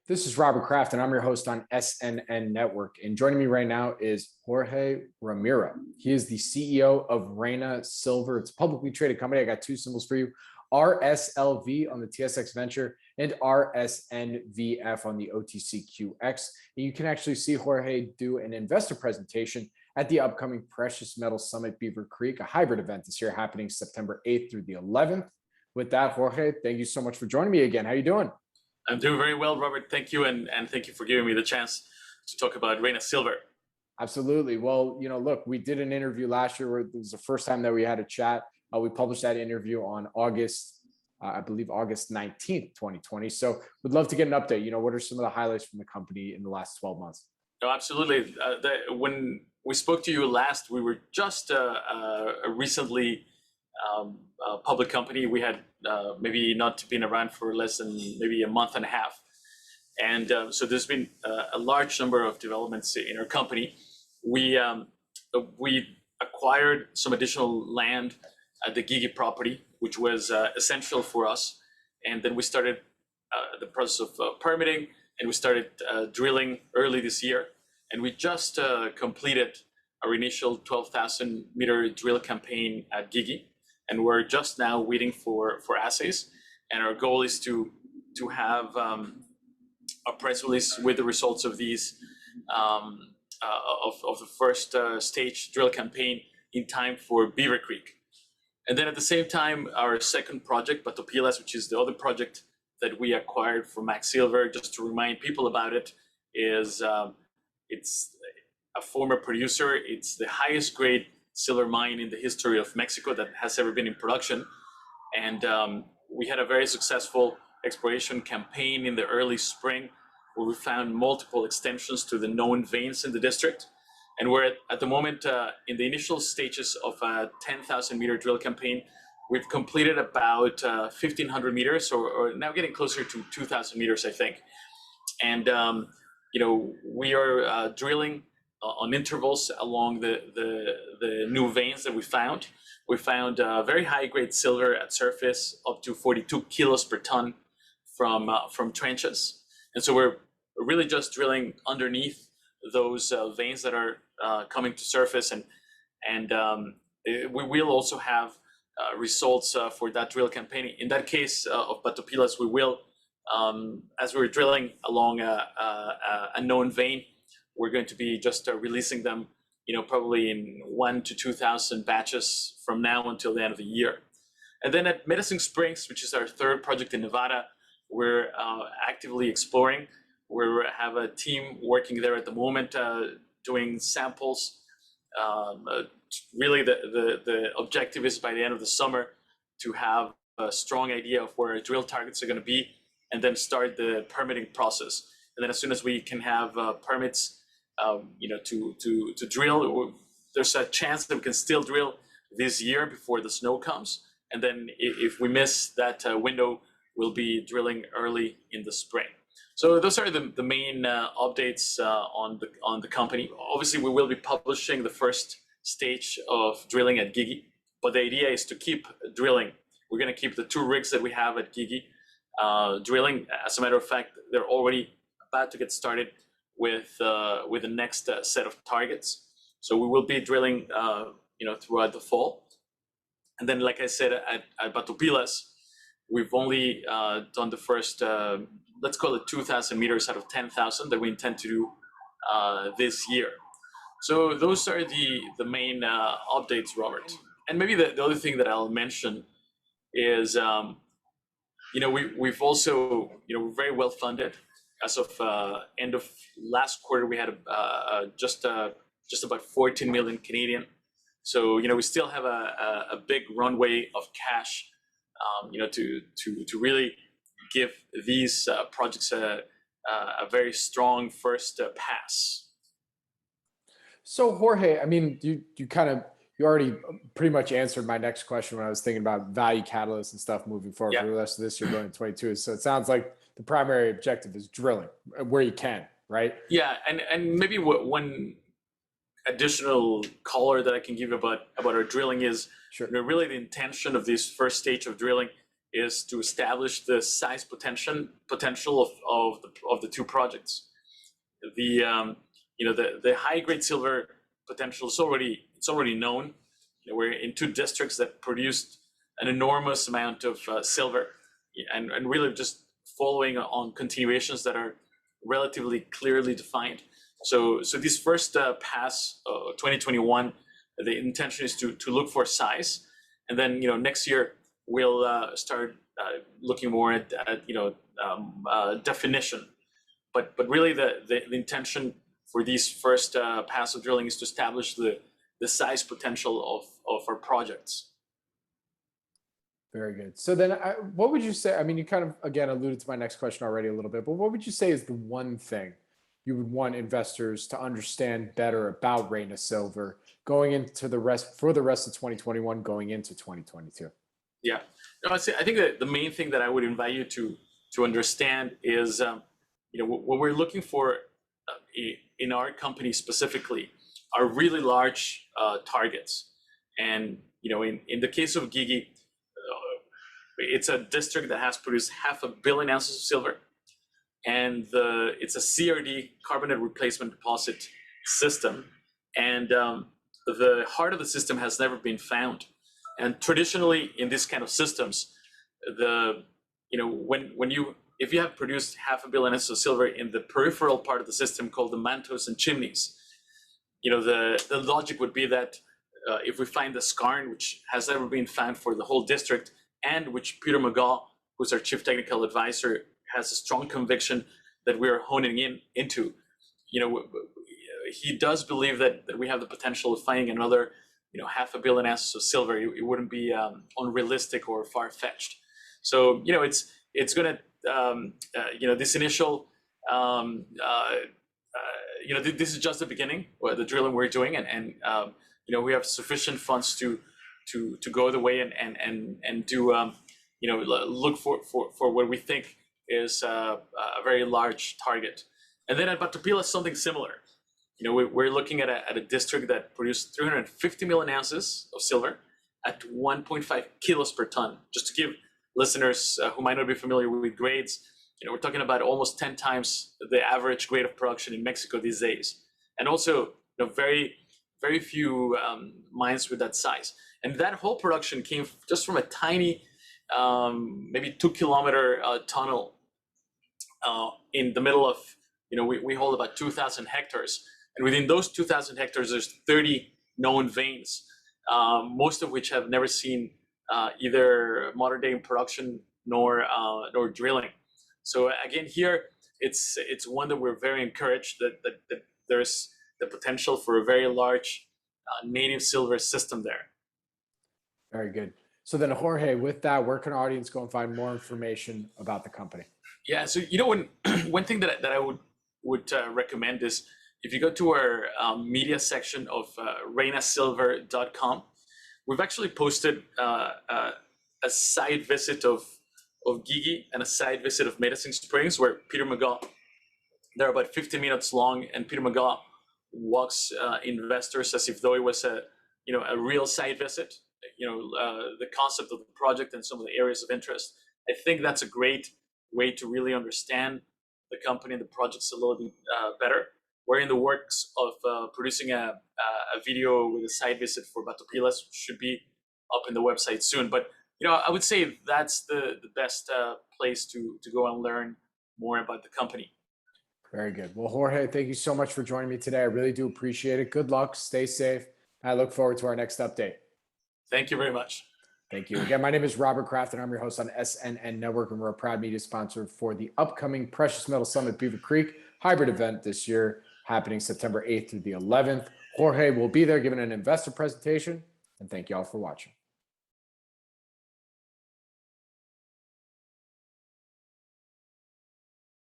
This is Robert Kraft, and I'm your host on SNN Network. And joining me right now is Jorge Ramiro. He is the CEO of Reyna Silver. It's a publicly traded company. I got two symbols for you: RSLV on the TSX Venture and RSNVF on the OTCQX. And you can actually see Jorge do an investor presentation at the upcoming Precious Metal Summit Beaver Creek, a hybrid event this year happening September 8th through the 11th. With that, Jorge, thank you so much for joining me again. How are you doing? I'm doing very well, Robert. Thank you, and thank you for giving me the chance to talk about Reyna Silver. Absolutely. Well, look, we did an interview last year where it was the first time that we had a chat. We published that interview on I believe August 19th, 2020. So we'd love to get an update. What are some of the highlights from the company in the last 12 months? No, absolutely. When we spoke to you last, we were just a recently public company. We had maybe not been around for less than maybe a month and a half. And so there's been a large number of developments in our company. We acquired some additional land at the Guigui property, which was essential for us. And then we started the process of permitting, and we started drilling early this year. And we just completed our initial 12,000 meter drill campaign at Guigui. And we're just now waiting for assays. And our goal is to have a press release with the results of these of the first stage drill campaign in time for Beaver Creek. And then at the same time, our second project, Batopilas, which is the other project that we acquired from Max Silver, just to remind people about it, is it's a former producer. It's the highest grade silver mine in the history of Mexico that has ever been in production. And we had a very successful exploration campaign in the early spring where we found multiple extensions to the known veins in the district. And we're at the moment in the initial stages of a 10,000 meter drill campaign. We've completed about 1,500 meters or now getting closer to 2,000 meters, I think. And, we are drilling on intervals along the new veins that we found. We found very high grade silver at surface, up to 42 kilos per ton from trenches. And so we're really just drilling underneath those veins that are coming to surface. And we will also have results for that drill campaign. In that case of Batopilas, we will, as we're drilling along a known vein, we're going to be just releasing them, probably in 1,000 to 2,000 batches from now until the end of the year. And then at Medicine Springs, which is our third project in Nevada, we're actively exploring. We have a team working there at the moment, doing samples. Really, the objective is by the end of the summer to have a strong idea of where our drill targets are going to be, and then start the permitting process. And then as soon as we can have permits, to drill, there's a chance that we can still drill this year before the snow comes. And then if we miss that window, we'll be drilling early in the spring. So those are the main updates on the company. Obviously, we will be publishing the first stage of drilling at Guigui, but the idea is to keep drilling. We're going to keep the two rigs that we have at Guigui drilling. As a matter of fact, they're already about to get started with the next set of targets. So we will be drilling, throughout the fall. And then, like I said, at Batopilas, we've only done the first, let's call it 2,000 meters out of 10,000 that we intend to do this year. So those are the main updates, Robert. And maybe the other thing that I'll mention is, we've also, we're very well funded. As of end of last quarter, we had just about 14 million Canadian. So we still have a big runway of cash, to really give these projects a very strong first pass. So Jorge, I mean, you already pretty much answered my next question when I was thinking about value catalysts and stuff moving forward for the rest of this year going into 22. So it sounds like the primary objective is drilling where you can, right? Yeah, and maybe one additional color that I can give about our drilling is really the intention of this first stage of drilling is to establish the size potential of the two projects. The high grade silver potential is already known. We're in two districts that produced an enormous amount of silver, and really just following on continuations that are relatively clearly defined. So this first pass, 2021, the intention is to look for size, and then next year we'll start looking more at definition. But really the intention for these first pass of drilling is to establish the size potential of our projects. Very good. So then what would you say, I mean, you kind of, again, alluded to my next question already a little bit, but what would you say is the one thing you would want investors to understand better about Reyna Silver going into the rest of 2021, going into 2022? Yeah, no, I think that the main thing that I would invite you to understand is, what we're looking for in our company specifically are really large targets. And, in the case of Guigui, it's a district that has produced 500 million ounces of silver, and it's a CRD, carbonate replacement deposit system, and the heart of the system has never been found. And traditionally, in these kind of systems, if you have produced 500 million ounces of silver in the peripheral part of the system called the mantos and chimneys, the logic would be that if we find the skarn, which has never been found for the whole district, and which Peter McGaw, who's our chief technical advisor, has a strong conviction that we are honing into, he does believe that we have the potential of finding another 500 million ounces of silver. It wouldn't be unrealistic or far-fetched. So it's going to this initial this is just the beginning, the drilling we're doing, and we have sufficient funds to go the way and do look for what we think is a very large target. And then at Batopilas, something similar. We're looking at a district that produced 350 million ounces of silver at 1.5 kilos per ton. Just to give listeners who might not be familiar with grades, we're talking about almost 10 times the average grade of production in Mexico these days. And also, very, very few mines with that size. And that whole production came just from a tiny, maybe 2-kilometer tunnel in the middle of, we hold about 2,000 hectares. And within those 2,000 hectares, there's 30 known veins, most of which have never seen either modern day production nor drilling. So again, here it's one that we're very encouraged that there's the potential for a very large native silver system there. Very good. So then, Jorge, with that, where can our audience go and find more information about the company? Yeah, so one thing that I would recommend is if you go to our media section of reynasilver.com, we've actually posted a site visit of Guigui and a site visit of Medicine Springs, where Peter McGaw, they're about 15 minutes long, and Peter McGaw walks investors as if though it was a real site visit, the concept of the project and some of the areas of interest. I think that's a great way to really understand the company and the projects a little bit better. We're in the works of producing a video with a site visit for Batopilas, which should be up in the website soon. But I would say that's the best place to go and learn more about the company. Very good. Well, Jorge, thank you so much for joining me today. I really do appreciate it. Good luck. Stay safe. I look forward to our next update. Thank you very much. Thank you. Again, my name is Robert Kraft, and I'm your host on SNN Network, and we're a proud media sponsor for the upcoming Precious Metal Summit Beaver Creek hybrid event this year, happening September 8th through the 11th. Jorge will be there giving an investor presentation, and thank you all for watching.